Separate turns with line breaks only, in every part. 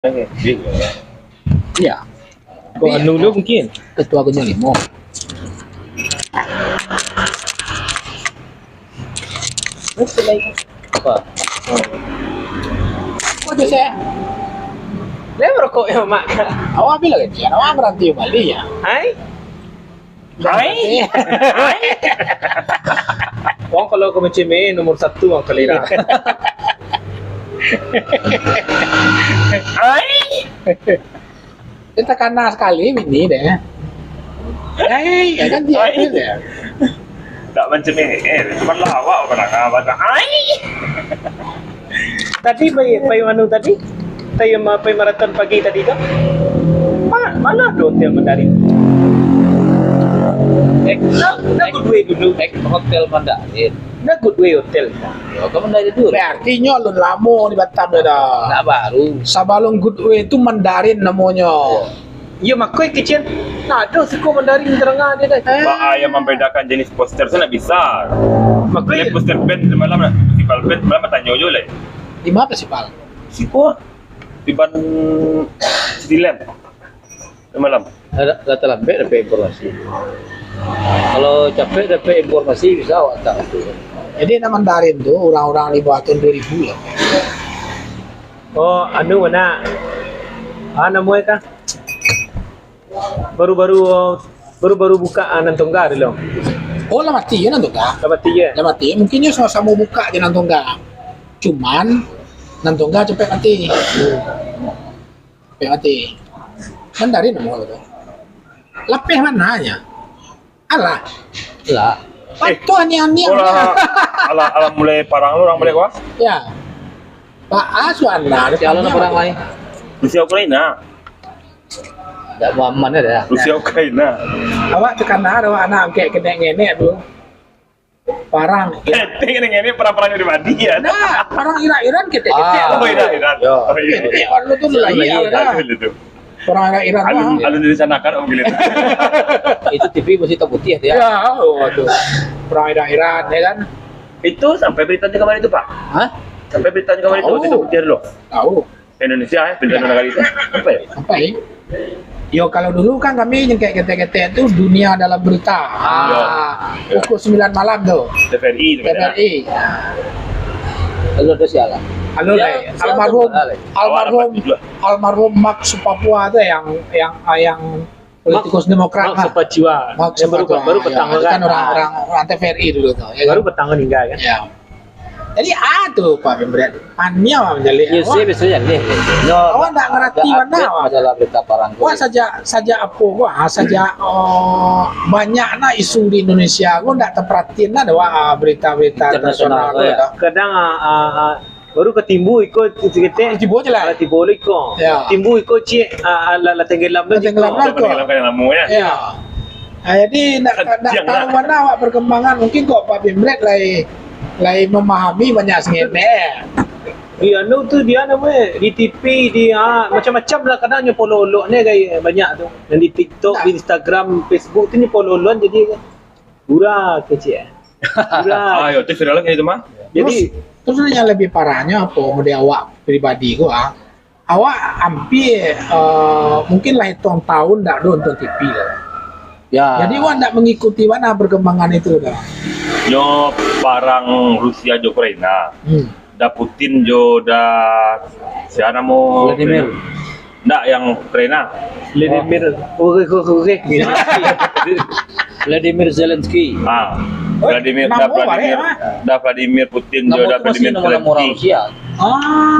Iya.
Kok anu lu mungkin?
Ketua Gunung Limo. Apa? Kok bisa?
Dia merokok ya mak.
Awak bilang kan, awak berhenti Bali ya.
Hai. Hai. Hai. Wong kalau kau macam ni nomor 1 orang kalira. Hai.
Kita kena sekali ini deh. Ya kan dia deh.
Tak macam ni. Cuma lawak orang apa hai.
Tadi pai manu tadi? Tayo pai maraton pagi tadi kan? Mana ada hotel Mandarin? Nak good way dulu.
Hotel Mandarin.
Nak good way hotel.
Ya, kamu Mandarin dulu. Berarti nyolon lama di Batam dah. Nak baru. Sabalong Goodway itu Mandarin namanya.
Ya makoi kecil. Nah, ada suku Mandarin terengah dia dah.
Pak yang membedakan jenis poster sana bisa.
Makoi
Dia poster band malam nak. Festival band malam tanya je lah.
Di mana sih, Pak?
Siapa? Tiban Stilen. Malam.
Data lambat dapat informasi. Kalau capek dapat informasi bisa awak tak tu. Jadi nama Mandarin tu orang-orang di bawah tahun 2000 lah.
Oh, anu mana? Namanya kan? Baru buka Nantongga dulu.
Oh, lah mati ya Nantongga.
Dapat tiga.
Lah mati. Mungkin dia sama-sama buka di Nantongga. Cuman Nantongga cepet mati. Cepet mati. Mandarin nama tu. Lapeh mananya? Alah. Lah. Patu ani-ani.
Alah mulai parang lu orang mulai kuas.
Ya. Pak Aswana.
Jalan orang lain.
Rusia Ukraina.
Tak aman dah.
Rusia Ukraina.
Awak tekan awak anak kayak kena ngenek tu. Parang.
Ini perang-perang di Badi ya.
Nah, parang Iran ketek-ketek.
Oh Iran. Oh iya.
Orang tu lagi ada. Orang Iran tu.
Ada direncanakan om gitu.
Itu TV masih hitam putih dia. Ya, waduh. Perang Iran ya kan.
Itu sampai beritanya kemarin itu Pak.
Hah?
Sampai beritanya kemarin itu itu putih loh.
Tahu.
Indonesia ya, pilihan negara itu. Apa ya?
Apa ya? Yo kalau dulu kan kami yang kayak ketek-ketek itu dunia dalam berita. Pukul 9 malam tuh.
TVRI itu.
TVRI. Lalu ada siapa? Halo
Ya,
almarhum Max Papua tuh yang politikus Demokrat.
Mak Sepaciwa.
Max
Yang baru petang
kan orang TVRI dulu tuh. Ya
Baru
kan?
petang meninggal kan?
Ya. Jadi tuh Pak Pembret. Pania Pak menjadi.
Ya sih biasanya nih.
Awak tak ngerti mana awak.
Masalah berita parang.
Wah saja apa wah saja banyak na isu di Indonesia. Gua tak terperhatiin ada wah berita-berita internasional.
Kadang baru ketimbu ikut kita
Tiba je lah.
tibo ikut.
Ya.
Timbu ikut cik la tenggelam dah.
Tenggelam dah.
Kan namanya.
Ya. Jadi nak tahu mana awak perkembangan mungkin kok Pak Pembret lai memahami banyak sengene.
Di anu tu dia namanya di TV macam-macam lah kadang nyepololok ni kayak banyak tu. Dan di TikTok, di Instagram, Facebook tu nyepololok jadi murah kecil. Murah.
Ayo, itu viral kan itu mah.
Jadi
Terus yang lebih parahnya apa model awak pribadi gua awak hampir mungkin lah hitung tahun tak nonton TV lah.
Ya.
Jadi awak tak mengikuti mana perkembangan itu dah.
Yo parang Rusia jo Ukraina. Da Putin jo da siapa mo
Vladimir.
Nggak yang Ukraina.
Vladimir
Vladimir Zelensky.
Vladimir Putin jo da Vladimir
Nama orang
Zelensky.
Rusia.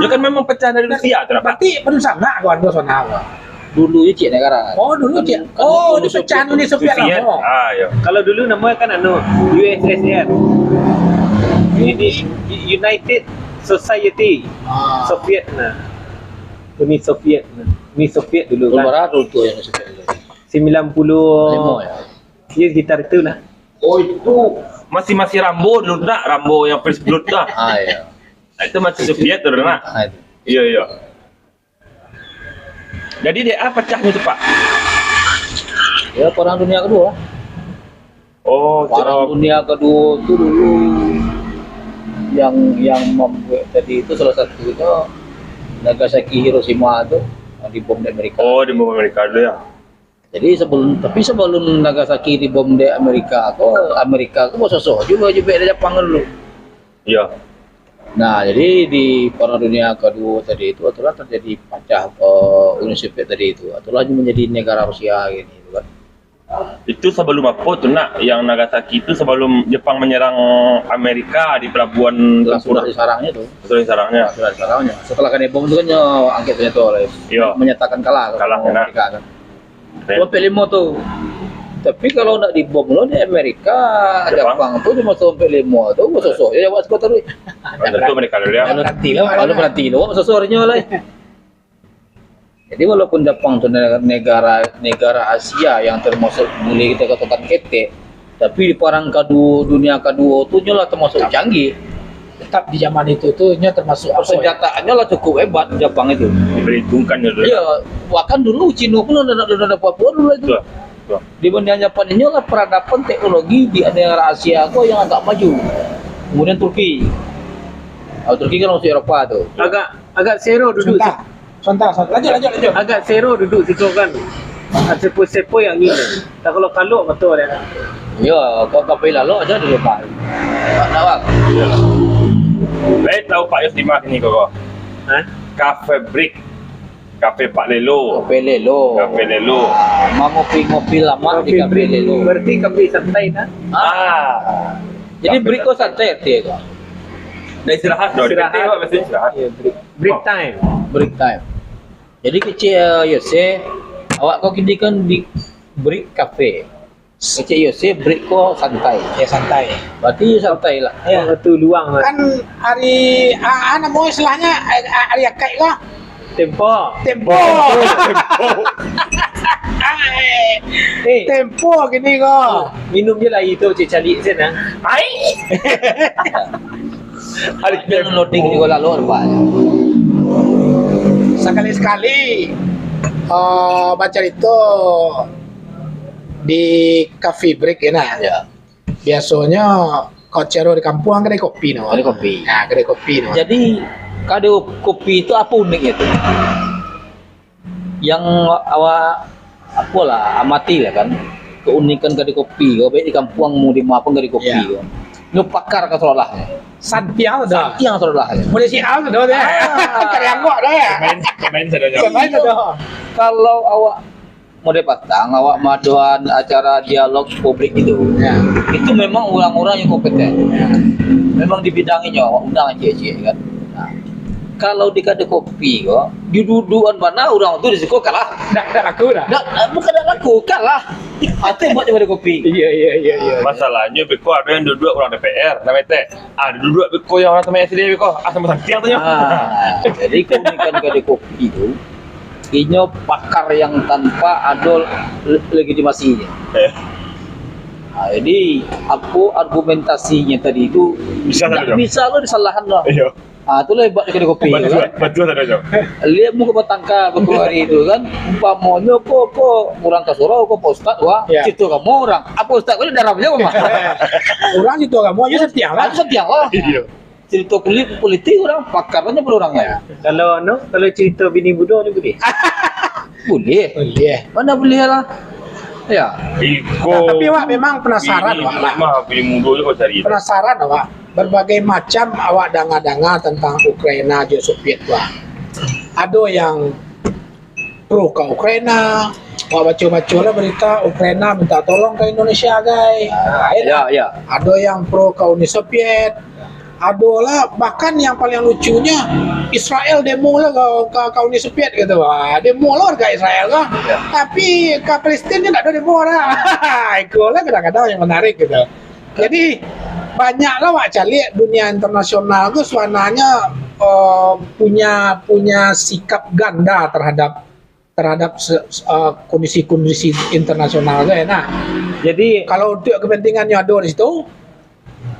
Dia kan memang pecah dari Rusia tu dapat.
Berarti penuh sama kawan gua sana awak.
Dulu je cik negara.
Oh dulu dia. Oh di pecah Uni Soviet
Soviet.
lah.
Yo.
kalau dulu namanya kan USSR. Ini United Society Soviet nah. Uni Soviet dulu kan.
Berapa tu yang disebut dulu?
90
ya.
Ya sekitar itu lah.
Oh itu masih Rambo dulu nak Rambo yang First Blood dah.
Ya.
Nah, itu masih Soviet tu nak.
Itu.
Iya. Jadi dia pecahnya tu Pak.
Ya perang dunia kedua.
Oh,
Perang dunia kedua itu dulu yang membuat tadi itu salah satunya Nagasaki Hiroshima itu dibom di Amerika.
Oh, di Amerika dulu ya.
Jadi sebelum Nagasaki dibom di Amerika, Amerika sosok juga dari Jepang dulu.
Iya.
Nah, jadi di Perang Dunia Kedua tadi itu itulah terjadi pecah Uni Soviet tadi itu, itulah menjadi negara Rusia gini gitu kan.
Itu sebelum apa tuh nak? Yang Nagasaki itu sebelum Jepang menyerang Amerika di pelabuhan
Sudah disarangnya tuh.
Sudah disarangnya.
Sudah disarangnya. Setelah kan dibom itu kan angkat senjata oleh
Iya.
menyatakan kalah
Kalah,
sama
enak.
Amerika kan. Sampai 5 tuh. Tapi kalau nak dibom lo di Amerika, Jepang tuh cuma sampai 5 tuh, sosok ya buat sekota tuh.
Tentu mereka dulu ya.
Kalau berarti lo sesornya lah. Jadi walaupun Jepang itu negara Asia yang termasuk boleh kita katakan ketek, tapi di perang dunia kedua itu nyolah termasuk canggih.
Tetap di zaman itu tuh termasuk apa ya?
Persenjataannya lah cukup hebat Jepang itu.
Diperhitungkan dulu.
Iya, bahkan dulu Cina pun ada Papua dulu itu.
Betul. Betul.
Dibanding Jepang ini lah peradaban teknologi di negara Asia kok yang agak maju. Kemudian Turki. Turki kan masuk Eropa tuh.
Agak zero duduk.
Sebentar. Lanjut.
Agak zero duduk situ kan. Sepo-sepo yang ini. Tak kalau betul ya.
Iya, kau kapal lalu aja di depan. Tak bang.
Baik tahu Pak Yosima ini kok.
Hah?
Cafe Brick. Cafe Pak Lelo.
Kafe Lelo.
Cafe Lelo.
Mau ngopi lama di Kafe Lelo.
Berarti kopi santai kan?
Jadi berikut santai dia kok.
Dah istirahat dah.
Istirahat.
Dia biasanya istirahat.
Break time.
Break time. Jadi kecil Yose, awak kau kini kan di break cafe. Kecil Yose break kau santai.
Ya santai.
Berarti santai lah.
Ya, itu luang lah.
Kan hari namanya istilahnya hari akai kah?
Tempo.
Tempo gini kok.
Minum je lah itu cik cari sen ah.
Hari ini loading di Kuala Lumpur pak.
Sekali-sekali baca itu di cafe break ya nah.
Ya.
Biasanya kau cero di kampung kedai kopi no.
Kedai kopi.
Nah, kedai kopi no.
Jadi kado kopi itu apa uniknya itu? Yang awak apalah amati lah kan keunikan kedai kopi. Kau baik di kampung mau di mana pun kedai kopi.
Ya.
Lu pakar ke solahnya.
Santiang dah.
Yang solahnya.
Boleh siap dah deh. Karya gua dah ya.
Main saja.
Main dah.
Kalau awak mau patang, awak maduan acara dialog publik itu,
Ya.
itu memang orang-orang yang kompeten. Memang di bidangnya awak undang cie-cie kan. Nah, kalau di kedai kopi kok, di dudukan mana orang tu di situ kalah.
Dah laku dah.
Bukan dah laku, kalah. Atau buat kedai kopi.
Iya.
Masalahnya beko ada yang duduk orang DPR, namanya teh. Duduk beko yang orang teman SD beko, sama santiang tuh.
Jadi keunikan kedai kopi itu, ini pakar yang tanpa ada legitimasinya. Nah, jadi apa argumentasinya tadi itu
Bisa
tak
saja.
bisa lo disalahan lah.
Iya.
Itulah hebat kedai kopi.
Betul saja.
Lihat muka petangka beberapa hari itu kan, umpamanya kok orang ke surau kok ustad wah,
Ya.
situ kamu orang. Apa ustad ini darahnya apa?
Orang situ kamu aja setia lah.
Aku setia lah.
Iya.
Cerita politik orang pakarnya per orangnya.
Kalau cerita bini muda ni boleh.
Boleh.
Boleh.
Mana boleh lah. Ya.
Iko.
Tapi awak memang penasaran
Bini,
awak lah.
mah bini muda je kau cari.
Penasaran awak. Berbagai macam awak danga-danga tentang Ukraina dan Soviet wah. Ada yang pro ke Ukraina. Awak baca-baca lah berita Ukraina minta tolong ke Indonesia guys.
Ya.
Ada yang pro ke Uni Soviet. Ada lah bahkan yang paling lucunya Israel demo lah ke Uni Soviet gitu. Demo lah ke Israel lah. Tapi ke Palestina tidak ada demo lah. Itu lah kadang-kadang yang menarik gitu. Jadi banyaklah wak cari dunia internasional itu suasananya punya sikap ganda terhadap kondisi internasional itu. Nah,
Jadi
kalau untuk kepentingannya ada di situ,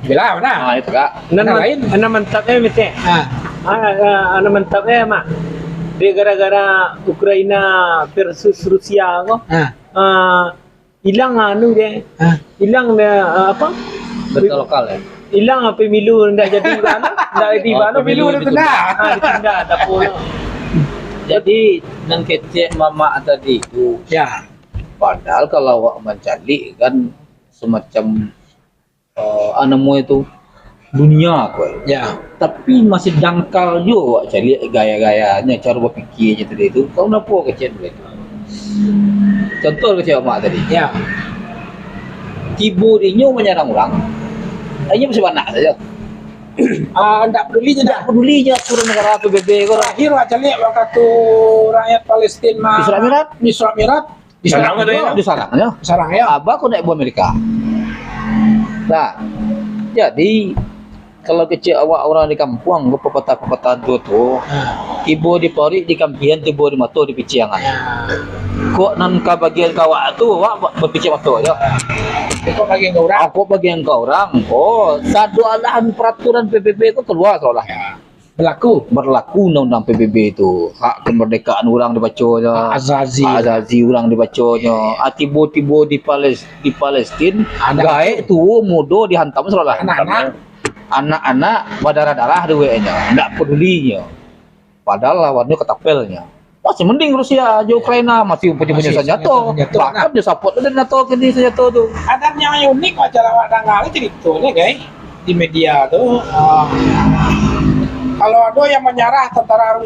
bila mana?
Nah, itu kak.
Lain.
Ana mantapnya mesti.
Nah,
Ana mantapnya mak. Dia gara-gara Ukraina versus Rusia kok. Hilang anu dia. Hilang dia apa?
Berita lokal ya.
Hilang pemilu ndak jadi mana? Ndak jadi mana
pemilu
pemilu
ditunda.
ditunda dapur.
Jadi nang kecek mama tadi itu,
Ya.
padahal kalau awak mencari kan semacam anamo itu dunia kok.
Ya.
Tapi masih dangkal juga awak cari gaya-gayanya, cara berpikirnya tadi itu. Kau kenapa kecek dulu itu? Contoh kecek mama tadi.
Ya.
Tibo dia menyerang orang, hanya masih banyak saja.
Enggak peduli
Tidak pedulinya turun negara PBB kok.
terakhir aja lihat waktu rakyat Palestina
Isra Mi'raj?
Isra Mi'raj
Diserang ada ya?
Disarangnya.
Sarang ya.
Abah kok naik buat Amerika. Nah, jadi kalau kecil awak orang di kampung, pepatah-pepatah tuh, tibo di pori di kampian, tibo di mato di piciangan. Kok nan ka bagian kawak tu awak berpicik mato ya.
Kok lagi enggak orang?
Aku bagian kau orang. Oh, satu alahan peraturan PBB itu keluar soalnya.
Berlaku.
Berlaku undang-undang PBB itu. Hak kemerdekaan orang dibacanya.
Azazi.
Hak azazi orang dibacanya. Tibo-tibo di Palestina.
Ada
Gaek tu mudo dihantam soalnya. Anak-anak berdarah-darah duanya, enggak pedulinya. Padahal lawannya ketapelnya. Masih mending Rusia, aja Ukraina masih punya
Masih
senjata.
senjata.
Bahkan dia support dari NATO ke senjata tuh.
Adanya yang unik aja lawak tanggal ceritanya guys di media tuh. Kalau ada yang menyerah tentara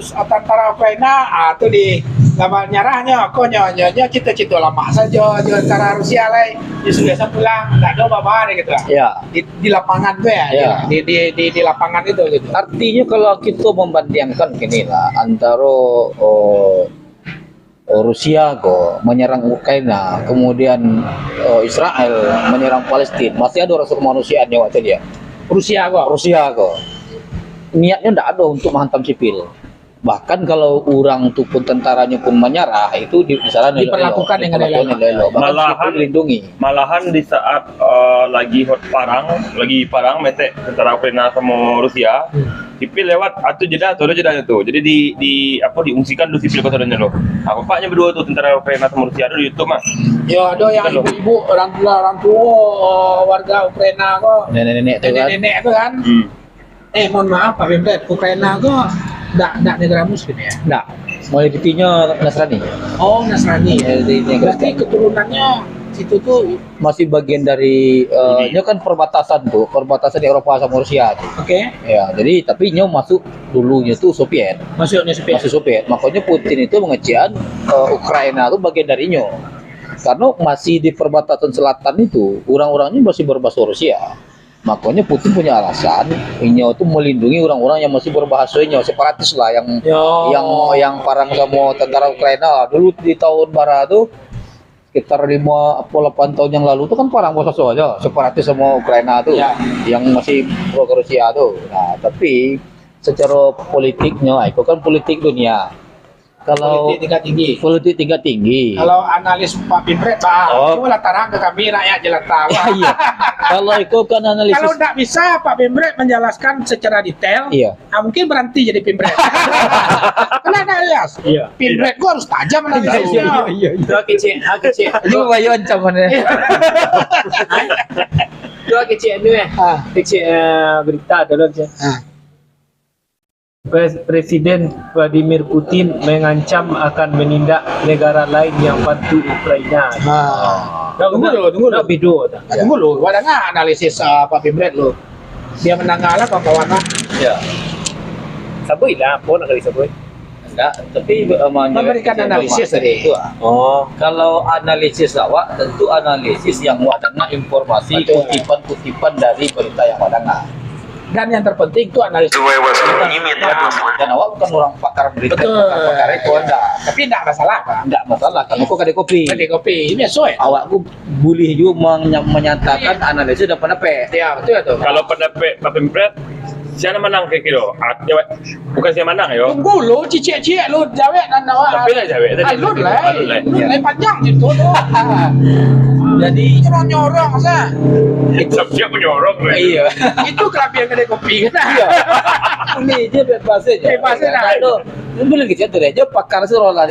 Ukraina, tuh di lama nyarahnya, kok nyonya cita-cita lama saja tentara Rusia lah, dia sudah pulang, nggak ada apa-apa gitu.
Ya.
Di lapangan tuh ya,
Ya.
di lapangan itu gitu.
Artinya kalau kita membandingkan gini lah antara Rusia kok menyerang Ukraina, kemudian Israel menyerang Palestina, masih ada rasa kemanusiaannya waktu dia.
Rusia kok.
Niatnya tidak ada untuk menghantam sipil. Bahkan kalau orang itu pun tentaranya pun menyerah, itu di sana
Diperlakukan dengan elok.
Malahan
dilindungi.
Malahan di saat lagi perang metek tentara Ukraina sama Rusia, sipil lewat atau jedanya tuh. Jadi diungsikan dulu sipil kotorannya lo. Bapaknya berdua tuh tentara Ukraina sama Rusia ada di YouTube mah.
Ya ada yang ibu-ibu, orang tua warga Ukraina kok.
Nenek-nenek itu kan.
Nenek itu kan. Mohon maaf Pak Pemret, Ukraina kok enggak negara muslim ya?
Enggak. Mayoritasnya Nasrani.
Oh, Nasrani.
Mayoritasnya
Berarti keturunannya situ tuh
masih bagian dari nya kan perbatasan Eropa sama Rusia tuh.
oke.
Ya, jadi tapi nya masuk dulunya tuh Soviet.
Masuknya Soviet.
Masih Soviet. Makanya Putin itu mengecian Ukraina itu bagian darinya. Karena masih di perbatasan selatan itu orang-orangnya masih berbahasa Rusia. Makanya Putin punya alasan ini itu melindungi orang-orang yang masih berbahasanya separatis lah yang perang sama tentara Ukraina dulu di tahun barat tuh sekitar 5 atau 8 tahun yang lalu tuh kan perang bahasa aja separatis sama Ukraina tuh yang masih pro ke Rusia tuh. Nah, tapi secara politiknya itu kan politik dunia. Kalau politik tingkat tinggi.
Kalau analis Pak Pimret, coba latarang ke kami rakyat jelata.
Iya. Kalau itu kan analisis.
Kalau tidak bisa Pak Pimret menjelaskan secara detail, mungkin berhenti jadi Pimret. Kenapa alias?
Iya.
Pimret gua harus tajam analisisnya.
Dua kecil.
Itu bayu ancamannya.
Dua kecil ni kecil berita dalam je. Presiden Vladimir Putin mengancam akan menindak negara lain yang bantu Ukraina.
Tunggu dulu.
Video.
Tunggu dulu. Ada nggak analisis Pak Pimret lo? Dia menanggalah kawan-kawan.
Ya.
Sabui lah, apa nak kali sabui?
Enggak, tapi
memberikan analisis tadi.
Kalau analisis awak tentu analisis yang awak dengar informasi kutipan-kutipan dari berita yang awak dengar.
Dan yang terpenting itu analisis.
Dan awak bukan orang pakar berita, pakar itu enggak.
Tapi enggak masalah, Pak.
Enggak masalah, karena aku kedai kopi.
Kedai kopi, ini sesuai.
Awakku boleh juga menyatakan analisis dan pendapat.
Ya, betul itu.
Kalau pendapat Pak Pemret, siapa menang kira-kira? Bukan siapa menang yo.
Tunggu lo, cicik-cicik lo jawab dan awak.
Tapi lah jawab.
Lu lah panjang gitu tuh. Jadi nyorong sah.
Siap menyorong.
Iya.
Itu kelebihan kedai kopi kan.
Iya. Ini dia bebas aja.
Bebas aja.
Itu bilang gitu aja pakar serolah.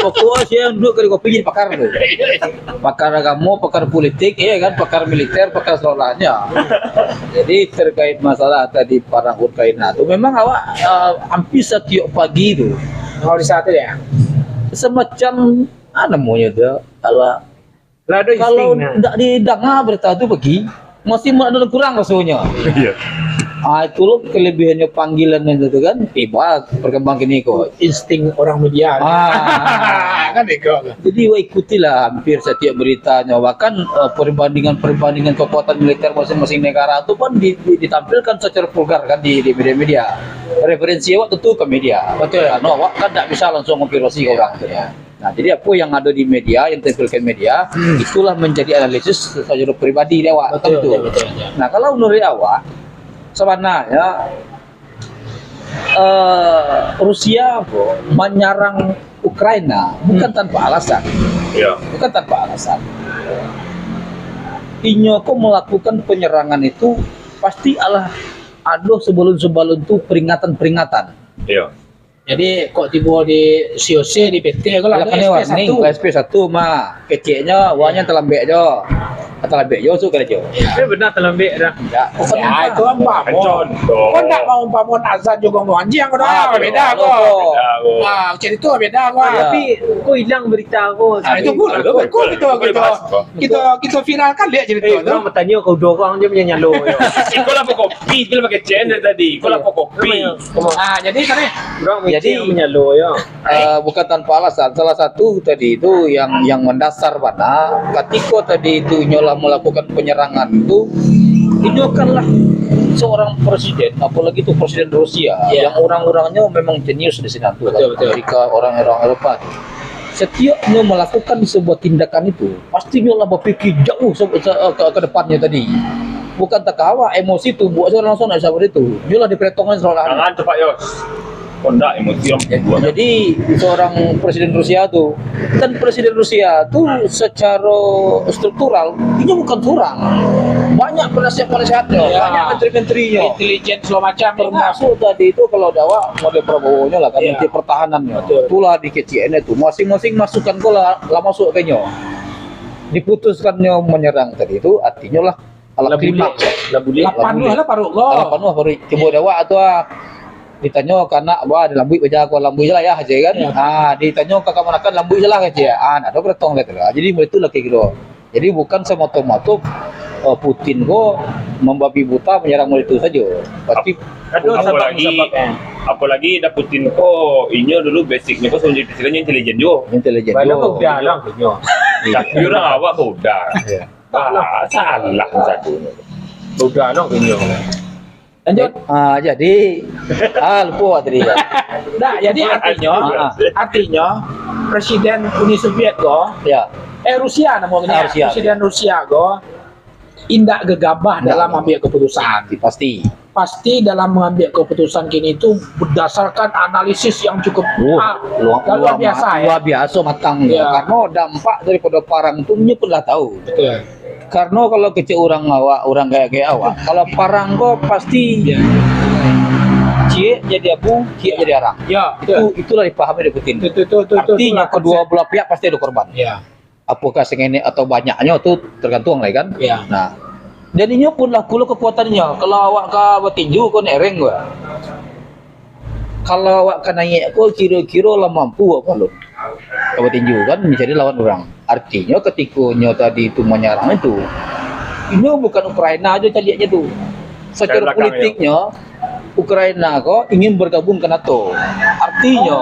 Pokoknya saya yang duduk kedai kopi jadi pakar tuh. Pakar agama, pakar politik, iya kan, pakar militer, pakar serolahnya. Jadi terkait masalah tadi perang Ukraina itu memang awak hampir setiap pagi itu
Oh di saat itu ya.
Semacam namanya dia
Lah ada
kalau
insting.
tidak didengar berita itu pergi masih ada kurang rasanya.
Iya.
Itu loh kelebihannya panggilan itu kan hebat perkembang kini kok.
Insting orang media. Kan itu.
Jadi ikutilah hampir setiap beritanya, bahkan perbandingan kekuatan militer masing-masing negara itu pun ditampilkan secara vulgar kan di media-media. Referensi awak tentu ke media.
Betul.
Karena awak kan tidak bisa langsung konfirmasi ke orang. Nah, jadi apa yang ada di media, yang ditampilkan media, itulah menjadi analisis secara pribadi dia awak.
Betul,
Tentu.
betul.
Nah, kalau menurut awak sebenarnya Rusia menyerang Ukraina bukan tanpa alasan,
Iya.
bukan tanpa alasan. Inyoko melakukan penyerangan itu pasti ada sebelum itu peringatan-peringatan.
Iya.
Jadi kok tiba di COC di PT kalau ada SP1.
SP1 mah kecilnya uangnya terlambek jo. Terlambek jo su kerja.
Benar terlambek dah.
Ya,
Ya itu apa?
Contoh.
Kau tak mau umpamon azan juga mau anjing kau dah. Beda kok. Ah, jadi itu beda kok.
Ya.
Tapi kau hilang berita kau.
Ah, itu gula. Kau kita viralkan lihat cerita itu.
Orang bertanya kau dorang dia punya nyalo.
Kau lapor kopi, dia pakai channel tadi. Kau lapor kopi.
Ah, jadi kan
Orang
Jadi-
menyalo ya.
Bukan tanpa alasan. Salah satu tadi itu yang mendasar mana ketika tadi itu nyola melakukan penyerangan itu bukanlah seorang presiden, apalagi itu presiden Rusia yang orang-orangnya memang jenius di sana tuh,
Betul, betul.
Amerika, orang-orang Eropa tuh. Setiapnya melakukan sebuah tindakan itu pasti nyola berpikir jauh ke depannya tadi. Bukan terkawa emosi tuh buat seorang langsung seperti itu. Nyola diperhitungkan soal
Jangan cepat Yos. Kau enggak emosi orang.
jadi seorang presiden Rusia tuh dan presiden Rusia tuh secara struktural ini bukan curang, banyak penasihat-penasihatnya,
Ya.
banyak menteri-menterinya,
intelijen segala macam
termasuk tadi itu kalau dawa model Prabowo-nya lah kan,
Ya.
menteri pertahanannya,
Betul.
itulah di KCN itu masing-masing masukan kok lah masuk kayaknya diputuskannya menyerang tadi itu artinya lah alat klimaks.
Lapan dua lah paruk lo.
Alapan wah baru coba dawa atau ditanya karena wah ada lambu aja aku lambu aja lah ya aja kan.
Ya.
Ditanya ke kamar makan lambu aja lah aja. Ada beretong lah. Jadi itu lah kayak gitu. Jadi bukan semata-mata Putin kok membabi buta menyerang itu saja. Pasti
Apalagi dah Putin ko inyo dulu basicnya ko sebagai presidennya intelijen jo.
intelijen.
Banyak kau dah lah punya.
Tapi orang awak bodoh. Salah satu.
Udah lah punya.
Lanjut.
Jadi lupa tadi ya.
Nah, jadi artinya presiden Uni Soviet go,
Ya,
Rusia namanya.
Rusia.
Presiden Rusia go indak gegabah dalam mengambil keputusan.
pasti.
Pasti dalam mengambil keputusan kini itu berdasarkan analisis yang cukup luar biasa ya.
Luar biasa matang.
Ya.
Karena dampak daripada perang itu dia pun lah tahu.
Betul.
Karena kalau kecil orang kayak awak, kalau parang kok pasti cie jadi abu, cie jadi arang.
Ya, betul.
Itulah dipahami dari Putin.
Itu,
Artinya kedua belah pihak pasti ada korban.
Ya.
Apakah segini atau banyaknya itu tergantung lah kan.
Ya.
Nah, dan ini pun lah kulo kekuatannya. Kalau awak ke bertinju kau nereng gua. Kalau awak kena naik kau kira-kira lah mampu apa lo? Kalau tinju kan menjadi lawan orang. Artinya ketikanya tadi itu menyerang itu, ini bukan Ukraina aja tadinya tuh. Secara
Belakang,
politiknya, Ukraina kok ingin bergabung ke NATO. Artinya,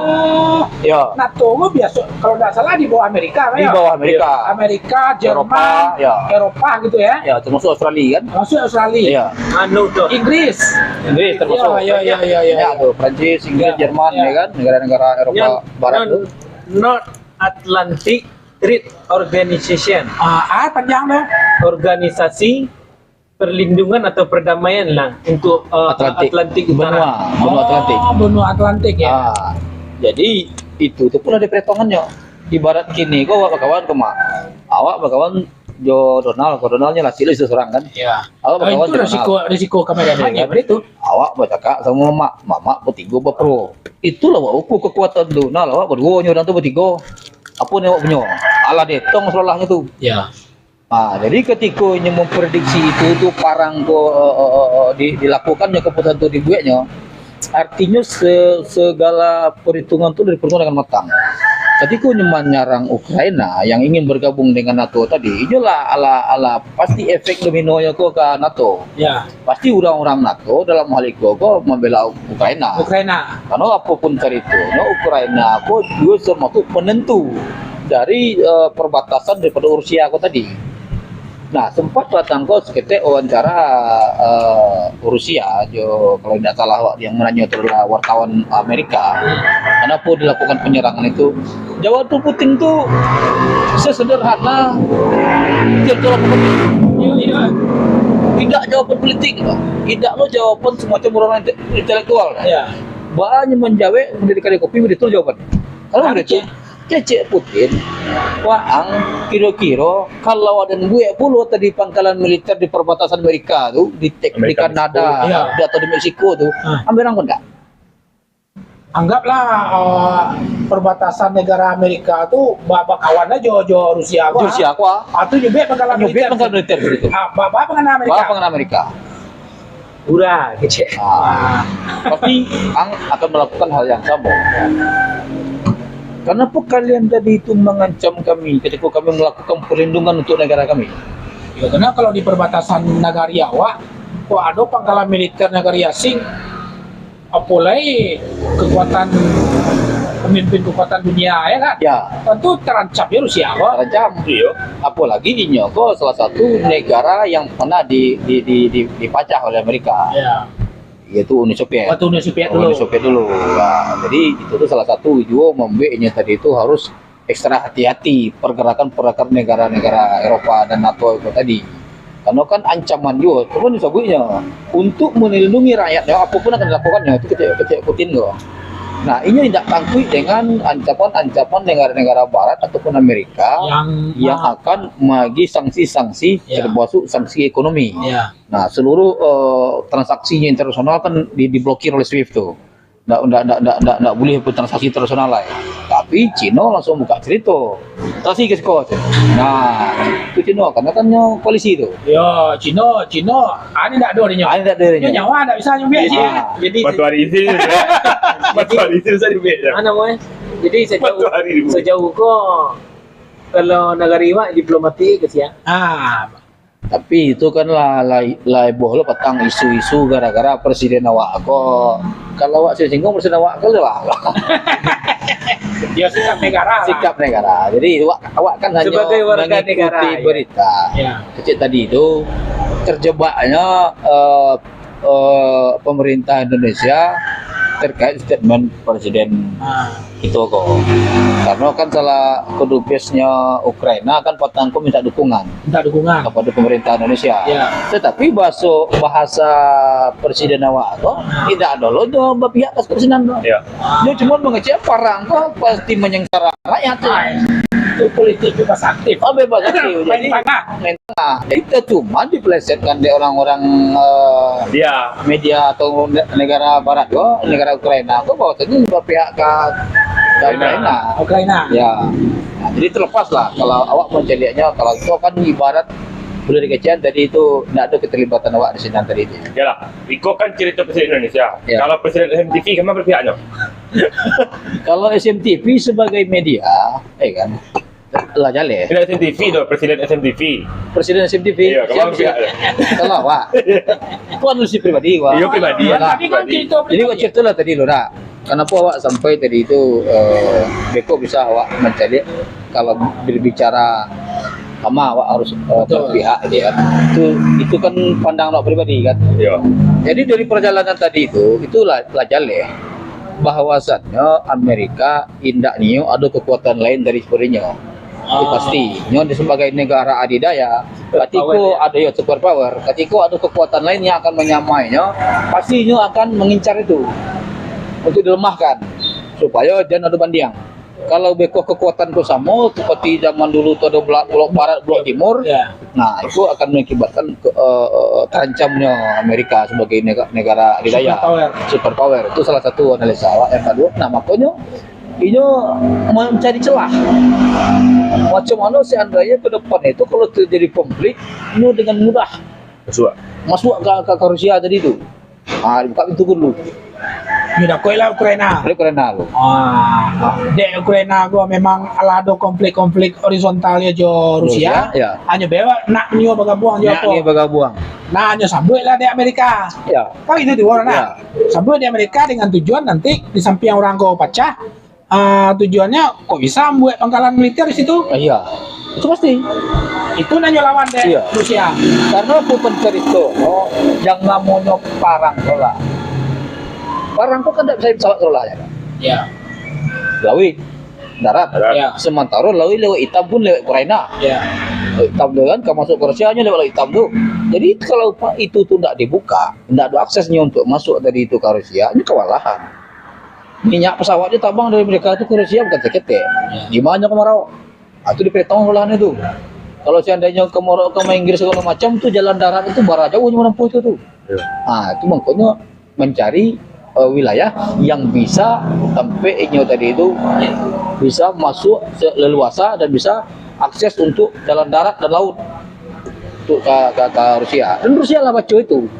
ya
NATO mah biasa kalau nggak salah di bawah Amerika,
di
ya?
bawah Amerika,
Amerika, Jerman,
Eropa, ya.
Eropa gitu ya.
ya termasuk Australia kan?
Masuk Australia,
Ya,
Anu tuh.
Inggris,
Inggris termasuk.
Ya.
Ya, tuh Prancis, Inggris,
Ya,
Jerman,
ya.
ya kan? Negara-negara Eropa
Yang
Barat tuh.
North Atlantic Treaty Organization.
panjang dong.
Organisasi perlindungan atau perdamaian lah untuk Atlantik Utara.
Benua Atlantik.
Benua Atlantik ya.
Jadi itu tuh pun ada perhitungannya. Ibarat kini kau kawan kemak, awak bakawan Jo Donaldnya lah sila seseorang kan.
Ya.
Awak bakawan
Itu risiko kemerdekaan itu.
Awak bercakap sama mama bertiga berpro. Itulah awak ukur kekuatan tu. Nah, awak berdua orang tu bertiga. Apa ni awak punya? Alah detong salahnya tu.
Ya.
Jadi ketika memprediksi itu parang dilakukannya keputusan itu dibuatnya, artinya segala perhitungan itu diperhitungkan dengan matang. Ketika menyerang Ukraina yang ingin bergabung dengan NATO tadi, itulah ala pasti efek dominonya kok ke NATO.
Ya,
Pasti orang-orang NATO dalam hal itu kok membela Ukraina.
Ukraina.
Karena apapun cerita, Ukraina kok juga termasuk penentu dari perbatasan daripada Rusia kok tadi. Nah, sempat datang kok seketika wawancara Rusia, jo kalau tidak salah yang menanya itu adalah wartawan Amerika. Kenapa dilakukan penyerangan itu? Jawaban Putin tuh sesederhana tidak jawaban politik, tidak lo jawaban semacam orang intelektual.
Ya.
Banyak menjawab mendirikan kopi betul jawaban. Kalau begitu, cecek Putin, waang kira-kira kalau ada gue puluh tadi pangkalan militer di perbatasan Amerika tuh di Kanada
Meksiko,
atau di Meksiko tuh, ambil orang enggak?
Anggaplah perbatasan negara Amerika tuh bapak kawannya jo Rusia gua.
Rusia gua.
Atau nyubit pangkalan militer.
Pangkalan militer gitu.
Bapak pengen Amerika.
Bapak pengen Amerika.
Ura kece.
Pasti akan melakukan hal yang sama. Kenapa kalian tadi itu mengancam kami ketika kami melakukan perlindungan untuk negara kami?
Ya, karena kalau di perbatasan negara Jawa, kok ada pangkalan militer negara asing, apalagi kekuatan pemimpin kekuatan dunia ya kan?
Ya,
Tentu terancam ya Rusia kok.
terancam.
Iya.
Apalagi Inyo kok salah satu negara yang pernah dipacah oleh Amerika,
Ya.
yaitu Uni Soviet.
Waktu Uni Soviet dulu.
Uni Soviet dulu. Nah, jadi itu tuh salah satu juga membuatnya tadi itu harus ekstra hati-hati pergerakan negara-negara Eropa dan NATO itu tadi. Karena kan ancaman juga, teman disebutnya untuk melindungi rakyatnya apapun akan dilakukannya itu kecil Putin loh. Nah ini tidak tangkui dengan ancaman negara-negara Barat ataupun Amerika yang akan menagih sanksi-sanksi
Ya.
termasuk sanksi ekonomi.
Ya.
Nah seluruh transaksinya internasional kan diblokir oleh SWIFT tuh. Nggak boleh transaksi internasional lah. Tapi Cina langsung buka cerita. Transaksi ke sekolah. Nah itu Cina karena kan koalisi itu.
Yo, Cino, ini tidak ada dia.
Ada tak ada
Nyawa tidak bisa nyubit sih.
Ah.
Jadi
Batu hari isi. Batu hari isi bisa dibet.
mana mau? Jadi
Batu hari dulu.
sejauh kok kalau negara iwak diplomatik ke siang.
Tapi itu kan lah bohlo petang isu-isu gara-gara presiden awak kok. Kalau awak singgung presiden awak kok lah.
Dia sikap negara.
Sikap negara. Jadi awak kan hanya
Sebagai warga
mengikuti
negara, ya.
berita.
Ya.
Kecil tadi itu terjebaknya pemerintah Indonesia terkait statement presiden itu kok. Karena kan salah kedubesnya Ukraina kan petangku minta dukungan
Minta dukungan.
kepada pemerintah Indonesia.
Ya.
Tetapi bahasa presiden awak kok tidak ada loh do pihak kepresidenan do.
Ya.
Dia cuma mengecek parang kok pasti menyengsara rakyat.
Itu politik bebas aktif.
Oh bebas aktif.
Main
Jadi
tengah.
main tengah. Jadi kita cuma dipelesetkan di orang-orang
Dia.
media atau negara barat kok, negara Ukraina kok bahwasanya berpihak ke Ukraina.
Ukraina.
Ya. Nah, jadi terlepas lah kalau awak menceliaknya kalau itu kan ibarat boleh dikecian tadi itu tidak ada keterlibatan awak di sini tadi itu.
Ya lah. Iko kan cerita presiden Indonesia.
Ya.
Kalau presiden SMTV kemana berpihaknya?
Kalau SMTV sebagai media, kan lah jale.
Tidak SMTV dong, presiden SMTV.
Presiden SMTV.
Iya, kemana berpihaknya?
Kalau awak, itu analisis pribadi wah.
Iya pribadi ya.
Tadi kan cerita
Jadi kok cerita lah tadi lo nak. Kenapa awak sampai tadi itu Beko bisa awak mencari kalau berbicara sama awak harus berpihak dia. Itu kan pandangan awak pribadi kan.
Iya.
Jadi dari perjalanan tadi itu lah jale bahwasannya Amerika indak nio ada kekuatan lain dari sebenarnya. Itu pasti. Nyo sebagai negara adidaya, ketika ada ya super power, ketika ada kekuatan lain yang akan menyamainya, pasti nyo akan mengincar itu untuk dilemahkan supaya jangan ada bandiang. Kalau beko kekuatan itu sama seperti zaman dulu itu ada blok barat, blok timur,
Ya.
nah itu akan mengakibatkan terancamnya Amerika sebagai negara adidaya, superpower. Itu salah satu analisa awak. Yang kedua, nah makanya ini mencari celah. Macam mana seandainya ke depan itu kalau terjadi konflik, ini dengan mudah
Masuk.
masuk ke Rusia tadi itu. Dibuka pintu dulu.
Nyudah lah Ukraina.
Dari Ukraina lo.
Dek Ukraina gua memang alado konflik horizontalnya jo Rusia.
Ya.
Hanya bewa nak nyo bagabuang jo
Nyak
apa.
ni bagabuang.
Nah, hanya sambut lah di Amerika.
Ya.
Kau itu di warna.
Ya.
Sambut di Amerika dengan tujuan nanti di samping orang kau pecah. Tujuannya kok bisa buat pangkalan militer di situ?
Iya. Itu pasti.
Itu nanya lawan deh
Iya.
Rusia.
Karena Putin cerita, yang namanya parang bola. Parang kok kan tidak bisa pesawat bola ya.
Ya.
Lawi darat.
Ya.
Sementara lawi lewat hitam pun lewat Ukraina.
Ya.
Lewat hitam tu kan, kalau masuk ke Rusia hanya lewat hitam tu. Jadi kalau itu tu tidak dibuka, tidak ada aksesnya untuk masuk dari itu ke Rusia, ini kewalahan. Minyak pesawatnya tabang dari mereka itu ke Rusia bukan seketek. Di mana kemarau? Itu dipotong olahan itu. Kalau seandainya ke Maroko, ke Inggris segala macam tuh jalan darat itu bara jauh menempuh itu tuh. Itu makanya mencari wilayah yang bisa sampai tadi itu bisa masuk leluasa dan bisa akses untuk jalan darat dan laut untuk ke Rusia. Dan Rusia lah baca itu.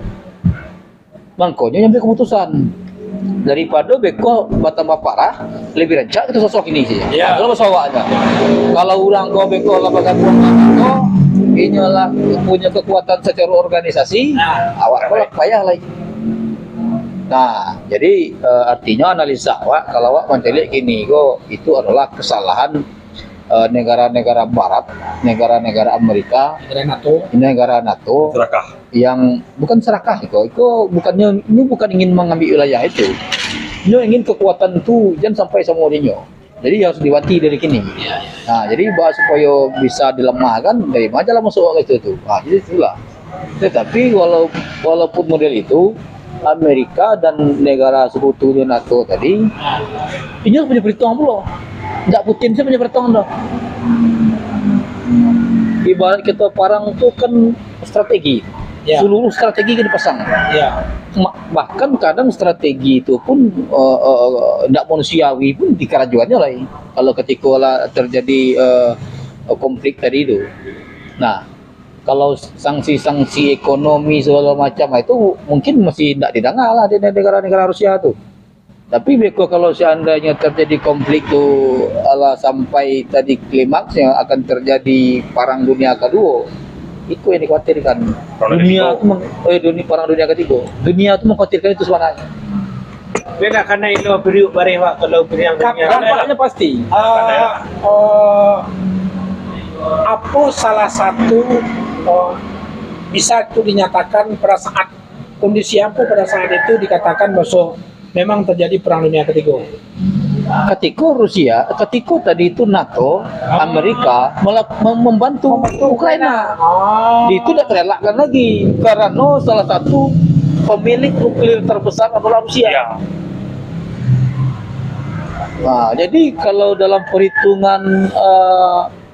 Makanya nyampe keputusan daripada beko bertambah parah lebih rancak itu sosok ini sih.
Ya.
Kalau pesawatnya. Kalau orang kau beko lah bagai buang kau inilah punya kekuatan secara organisasi, awak kolak payah lagi. Nah, jadi artinya analisa awak kalau awak mencelik gini kok itu adalah kesalahan negara-negara Barat, negara-negara Amerika, negara NATO
Serakah.
yang bukan serakah itu bukannya ini bukan ingin mengambil wilayah itu, ini ingin kekuatan itu jangan sampai sama dia. Jadi harus diwati dari kini. Nah, jadi bahas supaya bisa dilemahkan dari mana lah masuk ke itu. Nah, jadi itulah. Tetapi walaupun model itu Amerika dan negara sekutu di NATO tadi ini harus punya perhitungan pula. Tidak Putin sih punya perhitungan dah. Ibarat kita parang itu kan strategi.
Ya.
Seluruh strategi kan dipasang.
Ya.
Bahkan kadang strategi itu pun tidak manusiawi pun di kerajuannya lah. Kalau ketika terjadi konflik tadi itu. Nah, kalau sanksi-sanksi ekonomi segala macam itu mungkin masih tidak didengar lah di negara-negara Rusia itu. Tapi beko kalau seandainya terjadi konflik itu sampai tadi klimaks yang akan terjadi perang dunia kedua, itu yang dikhawatirkan. Perang dunia ketiga. Dunia itu mengkhawatirkan itu sebenarnya.
Beda karena itu periuk bareng Pak kalau periang
Dampaknya pasti.
Apa salah satu bisa itu dinyatakan pada saat kondisi apa pada saat itu dikatakan bahwa memang terjadi perang dunia ketiga?
Ketika tadi itu NATO, Amerika membantu Ukraina. Itu tidak terelakkan lagi karena salah satu pemilik nuklir terbesar adalah Rusia.
Ya.
Nah, jadi kalau dalam perhitungan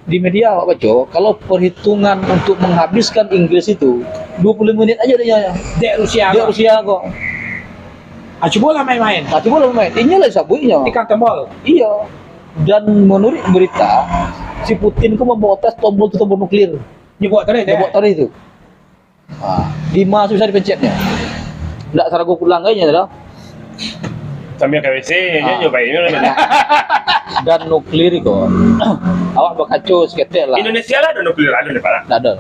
di media Pak Baco, kalau perhitungan untuk menghabiskan Inggris itu 20 menit aja dia
Dek Rusia.
di Rusia kok.
Coba lah main-main.
Nah, coba lo main. Inilah sabuknya.
Ikan tembol.
Iya. Dan menurut berita, si Putin itu membawa tes tombol nuklir.
Nyebut tadi deh.
Buat tadi itu. Nah, di mana bisa dipencetnya? Nggak seragu pulang kayaknya dah.
Sambil ke WC nya nyobain ini.
Dan nuklir itu, awak bakal seketek lah.
Indonesia lah ada nuklir ada di Parang.
Nggak ada.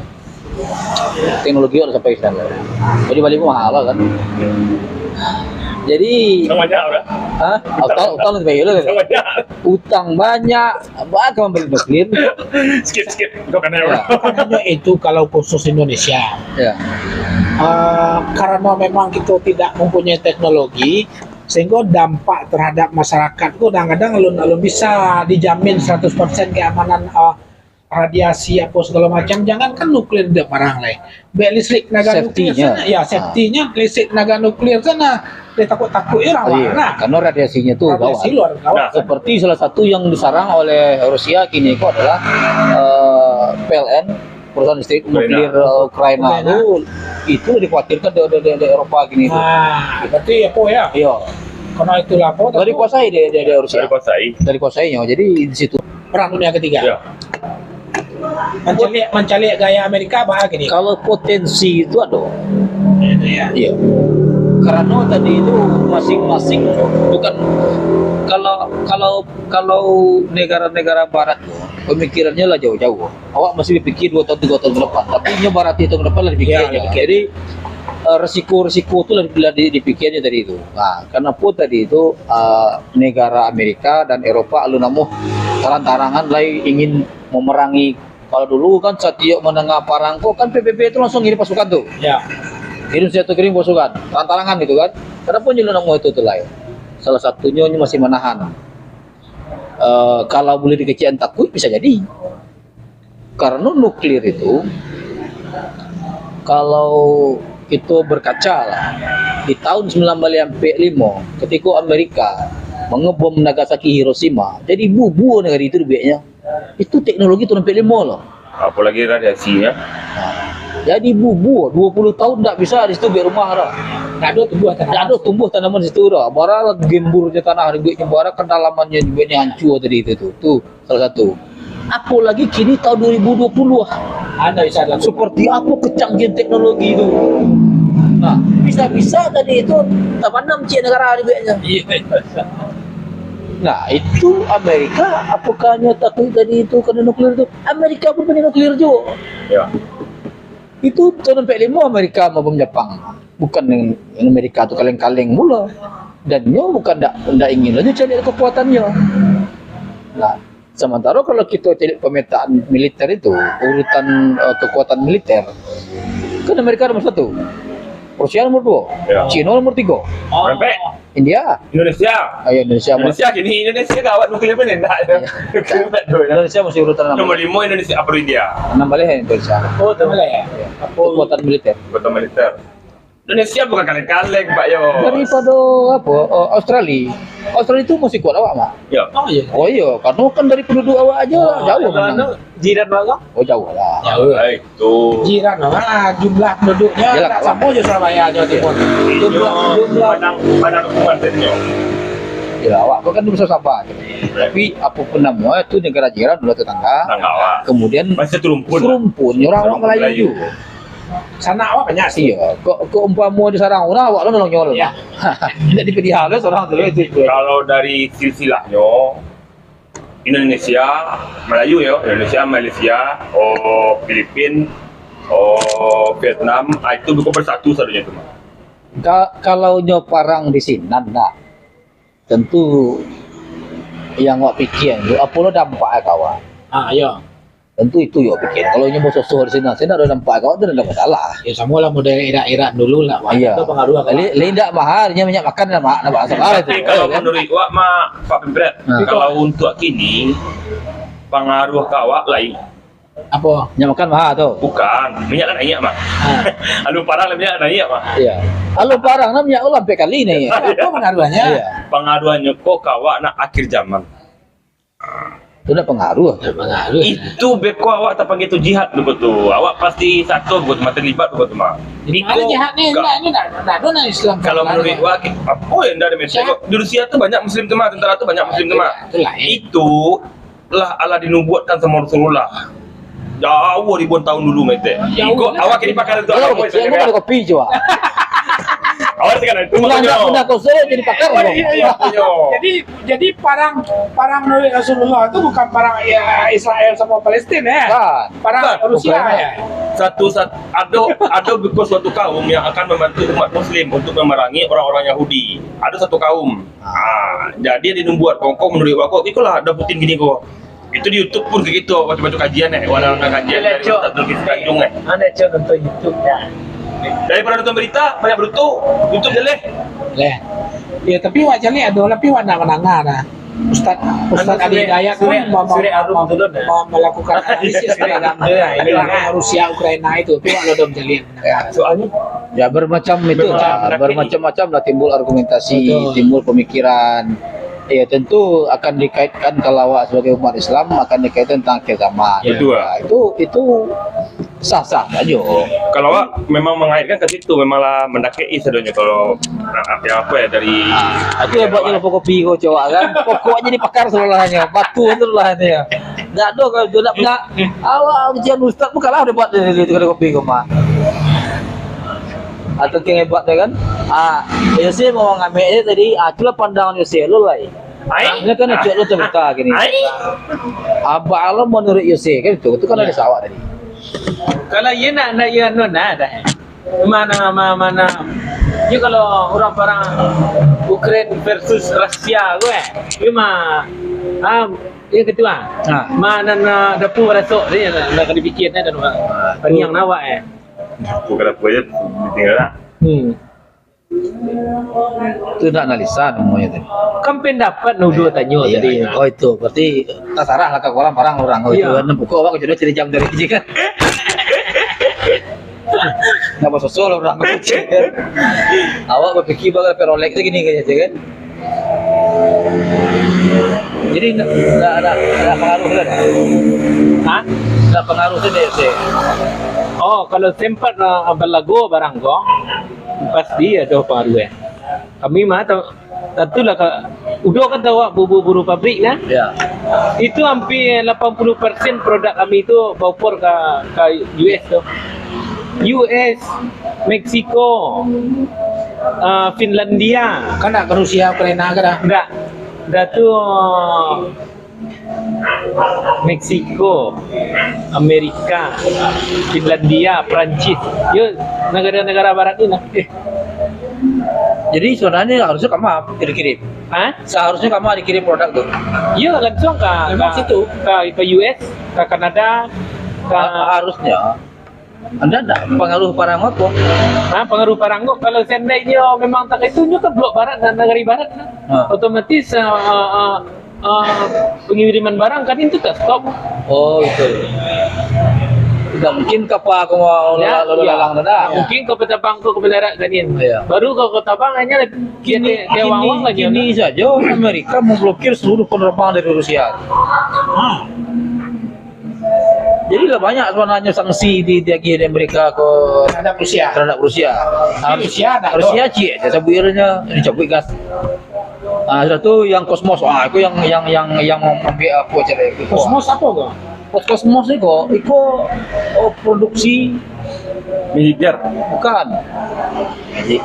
Teknologi udah sampai sana. Jadi balik mahal lah kan. Jadi,
Banyak udah.
utang lebih banyak.
Banyak.
Utang banyak, bahkan membeli nuklir.
Skip. Kau kena
Ya.
Hanya itu kalau khusus Indonesia.
Ya.
Karena memang kita tidak mempunyai teknologi sehingga dampak terhadap masyarakat itu kadang-kadang belum bisa dijamin 100% keamanan radiasi apa segala macam. Jangankan nuklir dia parang lah. Bek listrik tenaga nuklir sana, ya safety-nya listrik tenaga nuklir sana dia takut-takut ya
Iya,
nah.
karena radiasinya tuh
Radiasi
gawat.
luar gawat.
Seperti salah satu yang disarang oleh Rusia kini itu adalah PLN, perusahaan listrik nuklir Ukraina itu dikhawatirkan di Eropa gini itu.
Nah, berarti apa ya?
Iya,
Karena itulah apa?
dari kuasai di Rusia.
Dari kuasai.
Dari kuasainya. Jadi di situ
Perang Dunia Ketiga.
Ya.
mencalik gaya Amerika bah gini.
Kalau potensi itu ada.
Itu ya.
Iya. Karena tadi itu masing-masing bukan kalau negara-negara barat tuh pemikirannya lah jauh-jauh. Awak masih berpikir 2 tahun 3 tahun ke depan, tapi barat itu ke depan lah dipikirnya.
Ya.
Jadi resiko-resiko itu lah dipikirnya tadi itu. Nah, karena pun tadi itu negara Amerika dan Eropa alun namuh tarang-tarangan lah ingin memerangi. Kalau dulu kan setiap menengah perang kok kan PBB itu langsung ngirim pasukan tuh.
Ya.
Ngirim satu kirim pasukan, tantangan gitu kan. Karena pun jalan mau itu lah. Salah satunya ini masih menahan. Kalau boleh dikecian takut bisa jadi. Karena nuklir itu kalau itu berkaca lah di tahun 1945 ketika Amerika mengebom Nagasaki Hiroshima, jadi bubu negara itu dibiaknya. Itu teknologi tahun 45 loh.
Apalagi radiasinya.
Jadi bubu 20 tahun tak bisa di situ biar rumah dah.
Tak ada tumbuh tanah.
Tak ada tumbuh tanaman di situ dah. Bara gemburnya tanah ribetnya bara kedalamannya dibuatnya hancur tadi itu tuh. Tuh salah satu. Apalagi kini tahun 2020
Anda bisa dalam
seperti apa kecanggihan teknologi itu. Nah, bisa-bisa tadi itu tak pandang cik negara ribetnya. Nah, itu Amerika apakah hanya takut tadi itu karena nuklir itu? Amerika pun punya nuklir juga.
Ya.
Itu tahun 45 Amerika mau bom Jepang. Bukan yang Amerika itu kaleng-kaleng mula. Dan nyo bukan ndak ingin lagi cari kekuatannya. Nah, sementara kalau kita cari pemetaan militer itu, urutan kekuatan militer, kan Amerika nomor 1, Rusia nomor 2,
Ya.
Cina nomor 3,
Sampai
India,
Indonesia.
ayo Indonesia,
Indonesia gawat nuklir pun enggak ada. Nuklir enggak ada.
Indonesia masih urutan
Nomor
6,
5 Indonesia apa India?
6 balik Indonesia.
Oh, tak boleh ya.
Kekuatan militer.
Kota militer. Indonesia bukan kaleng-kaleng, Pak Yo.
Daripada apa? Australia. Australia itu masih kuat awak, Mak.
Ya.
Oh iya.
Oh iya, karena kan dari penduduk awak aja jauh kan.
Jiran bang.
Oh jauh lah.
Jauh.
Baik, tu.
Jiran mana jumlah penduduknya
Yalah,
tak sama aja Surabaya Jawa Timur. Jumlah
Padang hukuman tenyo.
Ya awak kan bisa sabar. Tapi apapun namanya itu negara jiran dulu tetangga.
Tanggawa.
Kemudian
Masih terumpun.
serumpun orang Melayu.
sana awak banyak sih.
Iya, kok umpama di sarang orang awak lo nolong nyolong.
Ya.
Jadi pedihala seorang tuh itu.
Kalau dari silsilahnya Indonesia, Melayu ya, Indonesia, Malaysia, Filipina, Vietnam, itu bukan bersatu satunya itu.
Kalau nyoparang di sini nanda, tentu yang awak pikir itu apa lo dampak kawan.
Ah, iya.
Tentu itu yo pikir. Kalau nyoba sosok di sini ada dampak kawan itu ada masalah.
Ya sama lah model Irak dulu lah. Wah,
Iya.
itu pengaruh kan.
Lindak maharnya minyak makan dan mak nama asal itu.
Tapi kalau menurut Wak Mak Pak Pimpret,
Nah.
kalau untuk kini pengaruh ke awak lain.
Apa?
Minyak makan mahal tuh.
Bukan, minyak kan naik mak.
Ah.
Aduh parah lah minyak naik mak.
Iya. Halo parang nam minyak ulang sampai kali nih.
Apa pengaruhnya?
Iya.
Pengaruhannya kok kawak nak akhir zaman.
Itu nak pengaruh.
Pengaruh.
Itu beko awak tak panggil itu jihad betul. Awak pasti satu buat mati libat betul mak.
Jadi mana jahat nih? Enggak, ini enggak ada Islam.
Kalau menurut Wak, apa yang ada Mesir? Di Rusia tuh banyak Muslim tuh mak, tentara tuh banyak Muslim tuh mak.
Itu lain.
Itu lah Allah dinubuatkan sama Rasulullah. Jauh ribuan tahun dulu mete.
Jauh
Kok
lah.
awak ini pakai itu
Kalau
apa?
kecil ada kopi coba.
Awak sekarang itu
Pulang
maksudnya.
dah kau sore jadi pakar
Oh,
dong.
iya. Jadi perang Nabi Rasulullah itu bukan perang ya, Israel sama Palestina ya.
Kan.
Perang
Bukan,
Rusia
Ukraina.
ya.
Ada suatu kaum yang akan membantu umat Muslim untuk memerangi orang-orang Yahudi. Ada satu kaum. Jadi dia membuat kongkong menurut aku, itulah ada Putin gini kok. Itu di YouTube pun kayak gitu, baca-baca kajian walau kajian dari Ustaz Zulkifli Tanjung
Anda coba nonton YouTube ya.
Daripada nonton berita banyak berutuh, YouTube je leh.
Leh. Ya tapi wajar nih ada tapi warna menengah nah. Ustaz Adi Hidayat pun
Suri Arum dulu dah.
melakukan analisis terhadap perang Rusia Ukraina itu. Tapi kalau dom jalin.
Soalnya
Ya bermacam itu lah, bermacam-macam lah timbul argumentasi,
Betul.
timbul pemikiran. Ya tentu akan dikaitkan kalau awak sebagai umat Islam akan dikaitkan tentang akhir zaman.
Betul.
Ya, itu sah-sah aja.
Kalau awak memang mengaitkan ke situ, memanglah mendakei sebenarnya kalau yang apa ya dari
Itu hebatnya lopo kopi kau coba kan. Pokoknya dipakar seluruhnya, batu seluruhnya. Enggak ada kalau dia nak punya awal ujian ustaz bukanlah dia buat dari itu kopi kau mah. Atau yang hebat ya kan? Yose mau ngambilnya tadi, itulah pandangan Yose lo lah. Ini kan cok lo terbuka gini. Apa lo menurut Yose kan itu kan ada sawah tadi.
Kalau ia nak ia nona dah. Mana. Ya kalau orang Ukraine versus Rusia gue, dia mah yang kedua. Mana na dapur rasuk dia nak dipikir dan yang nawa
bukan apa aja tinggal lah.
Itu nak analisa namanya tadi.
Kan pendapat nuduh tanya tadi.
Oh itu berarti tasarah lah ke orang oh itu kan buku orang jadi jadi jam dari ini kan. Nggak masuk solo orang kecil kan. Awak berpikir bakal perolek itu gini kayaknya kan. Jadi nggak ada pengaruh kan? Nggak pengaruh sih.
Oh, kalau sempat berlagu barang kau, pasti ada pengaruh. Kami mah tentulah udah kan tahu buru pabrik nah.
Ya.
Itu hampir 80% produk kami itu bawa ke US tuh. US, Meksiko, Finlandia.
Kan nak ke Rusia, Ukraina ke dah?
Dah tuh Meksiko, Amerika, Finlandia, Prancis. Yo negara-negara barat ini lah.
Jadi sebenarnya harusnya kamu dikirim. Seharusnya kamu dikirim produk tuh.
Iya langsung ke US, ke Kanada,
harusnya. Anda ada pengaruh parang apa?
Pengaruh paranggo kalau seandainya memang tak itu kan blok barat dan negara barat otomatis pengiriman barang kan itu tak stop.
Oh itu. Tidak mungkin kapal aku mau lalu lalang nada.
Mungkin ke petabang ke darat kan ini. Baru ke tabang hanya
Kini
aja.
saja Amerika memblokir seluruh penerbangan dari Rusia. Jadi lah banyak sebenarnya sanksi di mereka ke
Terhadap Rusia.
Rusia cie, jasa buirnya dicabut gas. Sudah tuh yang kosmos, itu yang ambil apa cara itu.
Kosmos apa kok?
Kosmos itu produksi
Militer.
bukan.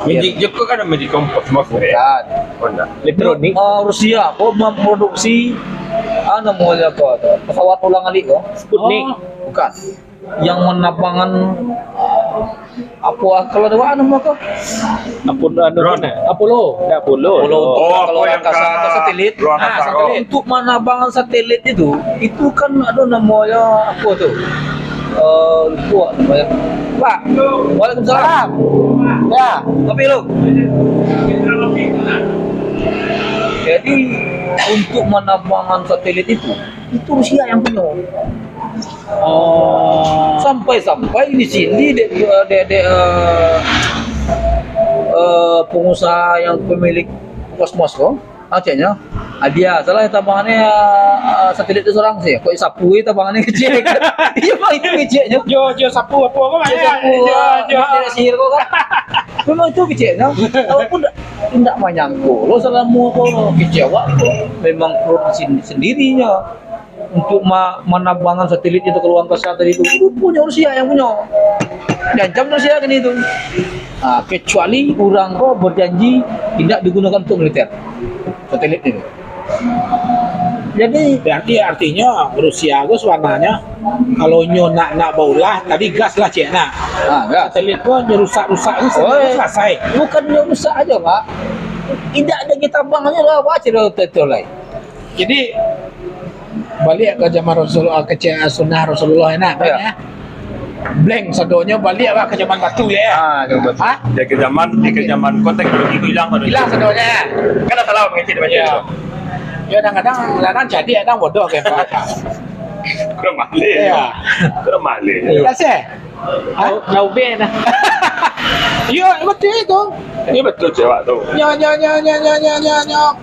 Magic juga kan ada magic kosmos
Bukan.
Elektronik.
Rusia memproduksi namanya apa tuh? Pesawat ulang alik kok.
Sputnik.
Bukan. Yang menabangkan apa kalau ada nama kok?
Apollo.
Kalau
yang
angkasa satelit.
ruang angkasa.
Untuk menabangkan satelit itu kan ada namanya apa tuh? Lupa namanya. Pak. Waalaikumsalam. Ya, tapi lu. Jadi untuk menabangkan satelit itu Rusia yang punya. Sampai di sini pengusaha yang pemilik kosmos kok, acehnya, dia salah tambangannya satelit itu seorang sih, kok sapu itu tambangannya kecil kan? Iya pak itu kecilnya.
Jo sapu apa kok?
Jo sihir kok kan? Memang itu kecilnya, walaupun tidak menyangkut, lo selama kok kecewa kok, memang produksi sendirinya. Untuk menabangkan satelit itu ke ruang angkasa tadi itu punya Rusia yang punya. Diancam Rusia kan itu. Kecuali orang kok berjanji tidak digunakan untuk militer satelit itu. Jadi
artinya Rusia itu warnanya kalau nak baulah tadi gas lah cek nak.
Gas.
Satelit kok rusak ini selesai.
Bukan rusak aja pak. Tidak ada kita bangunnya lah wajib lah.
Jadi balik ke zaman Rasulullah ke sunnah Rasulullah enak ya. Blank sadonya balik lah ke zaman batu ya.
Dia ke zaman konteks itu hilang
sadonya.
Kan salah mengecil macam itu.
Ya kadang jadi kadang bodoh kayak apa.
Kurang malih.
Ya sih.
Jauh beda.
Iya betul itu.
Ini betul cewek tu.
Nya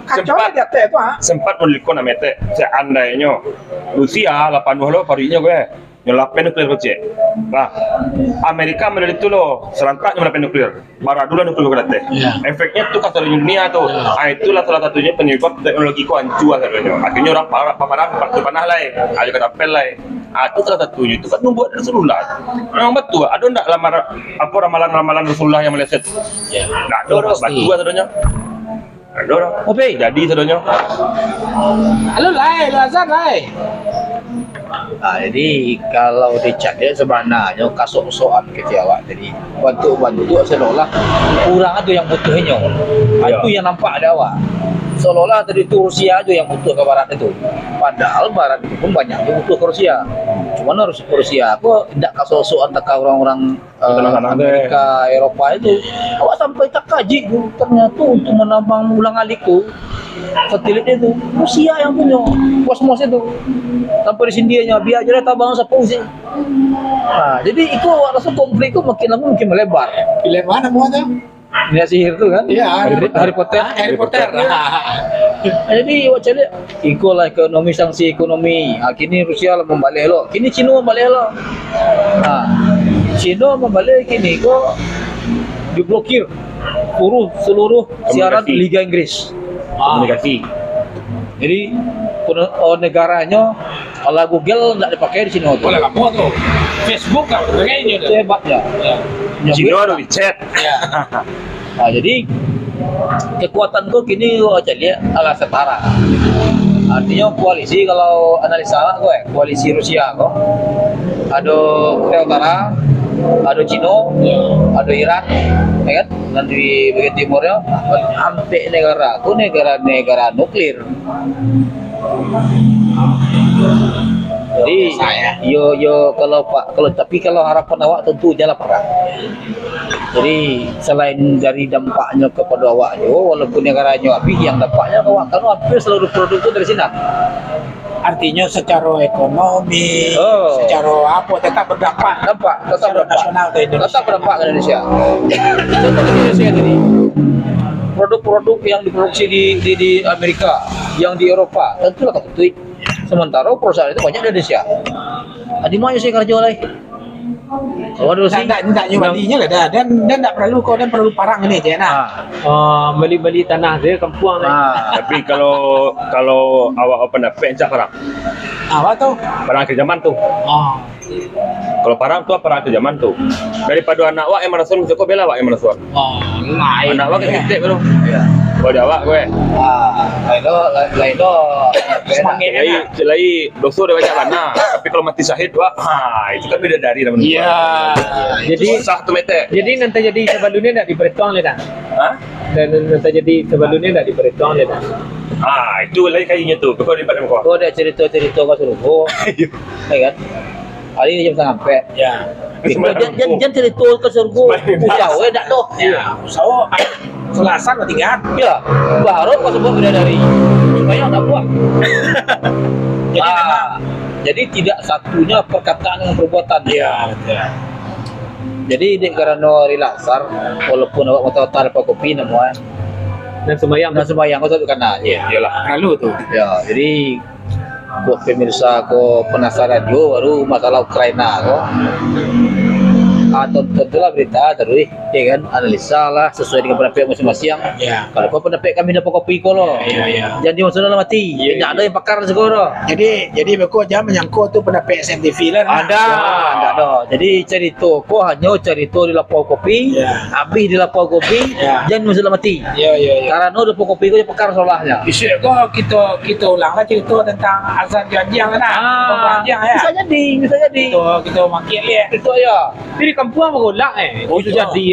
kacau dia tu
Sempat melikon namete seandainya Rusia 80 parinya gue nyelapen nuklir kecil. Nah, Amerika menurut itu loh serentak nyelapen nuklir. Bara dulu nuklir berarti.
Iya.
Efeknya tuh kata dunia tuh.
Iya.
Ah itulah salah satunya penyebab teknologi ku hancur akhirnya. Akhirnya orang paparan panah lah, ada kata pel lah. Ah itu salah satunya itu kan membuat Rasulullah. Memang betul. Ada enggak apa ramalan-ramalan Rasulullah yang meleset?
Ya.
Enggak ada batu katanya. Ada orang.
Oke.
Jadi katanya.
Halo Lai, Lazar Lai.
Nah, jadi kalau dicak dia sebenarnya kasok-sokan kecil awak. Jadi bantu seolah kurang ada yang butuhnya. Itu yang nampak ada awak. Seolah-olah tadi itu Rusia aja yang butuh ke Barat itu. Padahal Barat itu pun banyak yang butuh ke Rusia. Cuman harus ke Rusia. Aku tidak kasok-sokan tak orang-orang Amerika, Eropa itu. Awak sampai tak kaji ternyata untuk menambang ulang-alik itu satelit itu Rusia yang punya kosmos itu sampai di sini biar aja tabang sepuluh sih. Nah, jadi itu rasa konflik itu makin lama makin melebar.
Pilih mana mau tuh?
Ini sihir tuh kan?
Iya,
Harry Potter.
Harry Potter.
Jadi wajah dia ikulah ekonomi sanksi ekonomi. Kini Rusia lah membalik lo. Kini Cina membalik lo. Nah, Cina membalik kini kok diblokir seluruh siaran
Komunikasi.
Liga Inggris.
Komunikasi.
Jadi negaranya kalau Google nggak dipakai di sini.
Boleh lah mau tuh. Facebook kan kayaknya
Itu hebatnya.
Cina ada WeChat.
Ya.
Nah, jadi kekuatanku kini aja lihat ala setara. Artinya koalisi kalau analisa gue, koalisi Rusia kok ada Korea Utara, ada Cina, ada Iran, ya kan? Dan di bagian timurnya hampir negara itu negara nuklir. Jadi yo kalau harapan awak tentu jalan perang. Jadi selain dari dampaknya kepada awak yo, walaupun negaranya habis, yang dampaknya ke awak karena hampir seluruh produk itu dari sini.
Artinya secara ekonomi, secara apa tetap berdampak.
Dampak tetap
Secara
berdampak.
nasional ke Indonesia.
Tetap berdampak ke Indonesia. Contoh di Indonesia tadi. Produk-produk yang diproduksi di Amerika, yang di Eropa, tentulah ketutup. Sementara perusahaan itu banyak di Indonesia. Di mana sih kerja oleh? Kalau dulu sih,
Tidak nyobadinya lah dah. Dan tidak perlu kau dan perlu parang ini aja nah.
Beli-beli tanah dia kampung lah.
Tapi kalau awak pendapat encak perang.
Apa tuh?
Perang ke zaman tuh.
Oh.
Kalau perang tuh perang ke zaman tuh. Daripada anak awak yang merasuan, kok bela awak yang merasuan.
Oh, lain.
Anak awak kan titik bro.
ya.
Kalau ada awak gue.
Lain itu
Celai dosa dia banyak mana. Tapi kalau mati syahid wah, itu kan beda dari namanya.
Iya.
Jadi
sah tuh mete.
jadi nanti jadi sebelumnya tidak diperhitung lah dah.
Hah?
Dan nanti jadi sebelumnya tidak diperhitung lah dah.
Itu lagi kayaknya tuh. Kau di mana kau?
kau ada cerita-cerita kau suruh, ya kan? Hari ini jam sampai.
Ya.
Jangan cerita ke surga. Jauh tak doh.
Ya. So, Selasan berarti kan?
Ya, baru kau sebut bidadari. Supaya tak buat.
Jadi memang-
jadi tidak satunya perkataan dengan perbuatan.
Iya, betul.
Jadi ini karena relaksar, walaupun awak mau tahu apa kopi namanya,
Dan sembahyang
dan sembahyang kau tahu kan? Ya.
Iyalah.
Lalu tuh.
Ya, jadi buat pemirsa kau penasaran juga baru masalah Ukraina kau. Tontonlah berita terus, ya kan? Analisa lah sesuai dengan pendapat masing-masing.
Ya.
Kalau kau pendapat kami dapat kopi kau loh.
Iya.
Jangan dimaksudnya mati. Tidak ada yang pakar segera.
Jadi beko jangan menyangkut tuh pendapat SMTV lah.
Ada. Jadi cerita kau hanya cerita di lapau kopi,
Ya.
habis di lapau kopi,
Ya.
jangan maksudnya mati.
Iya.
Karena lapau kopi kau yang pakar solahnya.
Isu kok kita ulanglah cerita tentang azan janjiang lah nah. Janjiang ya.
Bisa jadi.
Kita makin lihat.
Itu ya.
di kampung bergolak
Oh,
itu
iya.
jadi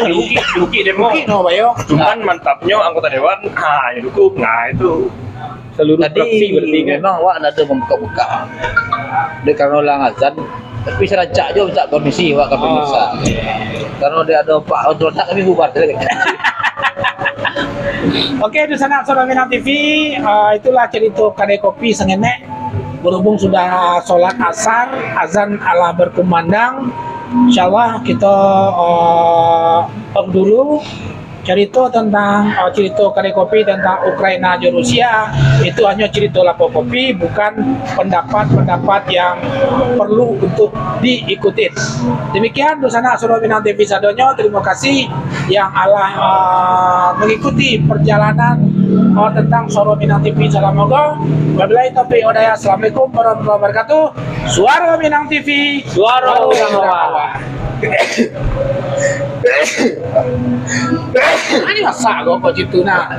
Di bukit demo.
Mungkin no bayo.
Cuman mantapnya anggota dewan, yang dukung. Itu
seluruh provinsi
Tadi
berarti kan.
memang awak ada membuka-buka. Dia karena ulang azan, tapi serancak juga minta permisi awak ke pemirsa. Karena dia ada Pak Odron kami bubar tadi.
Oke, di sana Sobat Minang TV, itulah cerita kedai kopi Sengenek. Berhubung sudah sholat asar, azan Allah berkumandang. Insyaallah kita off dulu. cerita tentang cerita kedai kopi tentang Ukraina dan Rusia itu hanya cerita lapo kopi, bukan pendapat-pendapat yang perlu untuk diikuti. Demikian Dosana Suro Minang TV sadonyo, terima kasih yang Allah mengikuti perjalanan tentang Suro Minang TV. Salam moga. Wabillahi taufiq hidayah. Assalamualaikum warahmatullahi wabarakatuh. Suara Minang TV,
Suara
Minang. Ini masak kok situ nak.